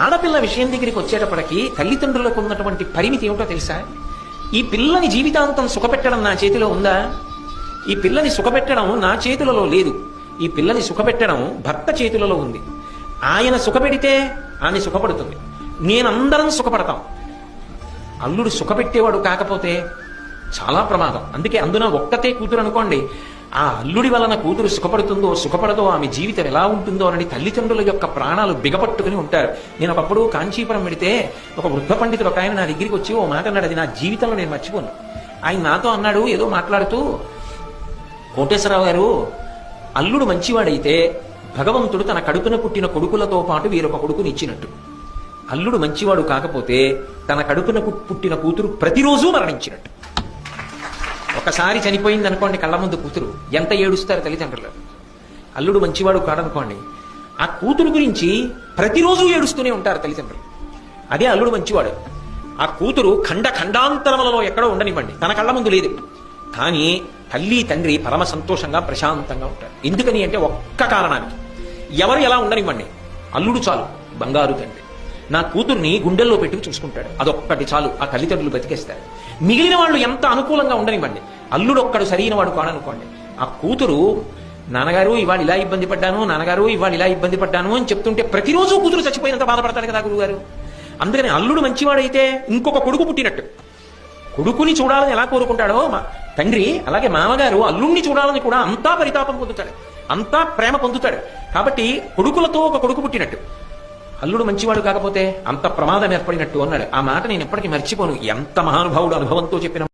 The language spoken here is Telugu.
ఆడపిల్ల విషయం దగ్గరికి వచ్చేటప్పటికి తల్లిదండ్రులకు ఉన్నటువంటి పరిమితి ఏమిటో తెలుసా? ఈ పిల్లని జీవితాంతం సుఖపెట్టడం నా చేతిలో ఉందా? ఈ పిల్లని సుఖపెట్టడం నా చేతులలో లేదు. ఈ పిల్లని సుఖపెట్టడం భర్త చేతులలో ఉంది. ఆయన సుఖపెడితే ఆమె సుఖపడుతుంది, నేనందరం సుఖపడతాం. అల్లుడు సుఖపెట్టేవాడు కాకపోతే చాలా ప్రమాదం. అందుకే అందున ఒక్కతే కూతురు అనుకోండి, ఆ అల్లుడి వలన కూతురు సుఖపడుతుందో సుఖపడదో, ఆమె జీవితం ఎలా ఉంటుందో అని తల్లిదండ్రుల యొక్క ప్రాణాలు బిగపట్టుకుని ఉంటారు. నేను ఒకప్పుడు కాంచీపురం పెడితే ఒక వృద్ధ పండితుడు ఒక ఆయన నా దగ్గరికి వచ్చి ఓ మాట అన్నాడు, అది నా జీవితంలో నేను మర్చిపోను. ఆయన నాతో అన్నాడు, ఏదో మాట్లాడుతూ, కోటేశ్వరరావు గారు, అల్లుడు మంచివాడైతే భగవంతుడు తన కడుపున పుట్టిన కొడుకులతో పాటు వీరొక కొడుకుని ఇచ్చినట్టు. అల్లుడు మంచివాడు కాకపోతే తన కడుపున పుట్టిన కూతురు ప్రతిరోజు మరణించినట్టు. ఒకసారి చనిపోయింది అనుకోండి కళ్ళ ముందు కూతురు, ఎంత ఏడుస్తారు తల్లిదండ్రులు. అల్లుడు మంచివాడు కాడనుకోండి, ఆ కూతురు గురించి ప్రతిరోజు ఏడుస్తూనే ఉంటారు తల్లిదండ్రులు. అదే అల్లుడు మంచివాడు, ఆ కూతురు ఖండాంతరములలో ఎక్కడో ఉండనివ్వండి, తన కళ్ళ ముందు లేదు, కానీ తల్లి తండ్రి పరమ సంతోషంగా ప్రశాంతంగా ఉంటారు. ఎందుకని అంటే ఒక్క కారణానికి, ఎవరు ఎలా ఉండనివ్వండి, అల్లుడు చాలు బంగారు తండ్రి, నా కూతుర్ని గుండెల్లో పెట్టుకు చూసుకుంటాడు, అదొక్కటి చాలు, ఆ తల్లిదండ్రులు బతికేస్తారు. మిగిలిన వాళ్ళు ఎంత అనుకూలంగా ఉండనివ్వండి, అల్లుడు ఒక్కడు సరైన వాడు కాడనుకోండి, ఆ కూతురు నాన్నగారు ఇవాళ ఇలా ఇబ్బంది పడ్డాను, నాన్నగారు ఇవాళ ఇలా ఇబ్బంది పడ్డాను అని చెప్తుంటే ప్రతిరోజు కూతురు చచ్చిపోయినంత బాధపడతాడు కదా గురువుగారు. అందుకని అల్లుడు మంచివాడైతే ఇంకొక కొడుకు పుట్టినట్టు. కొడుకుని చూడాలని ఎలా కోరుకుంటాడో తండ్రి, అలాగే మామగారు అల్లుణ్ణి చూడాలని కూడా అంతా పరితాపం పొందుతాడు, అంతా ప్రేమ పొందుతాడు. కాబట్టి కొడుకులతో ఒక కొడుకు పుట్టినట్టు. అల్లుడు మంచివాడు కాకపోతే అంత ప్రమాదం ఏర్పడినట్టు అన్నాడు. ఆ మాట నేను ఎప్పటికీ మర్చిపోను. ఎంత మహానుభావుడు అనుభవంతో చెప్పిన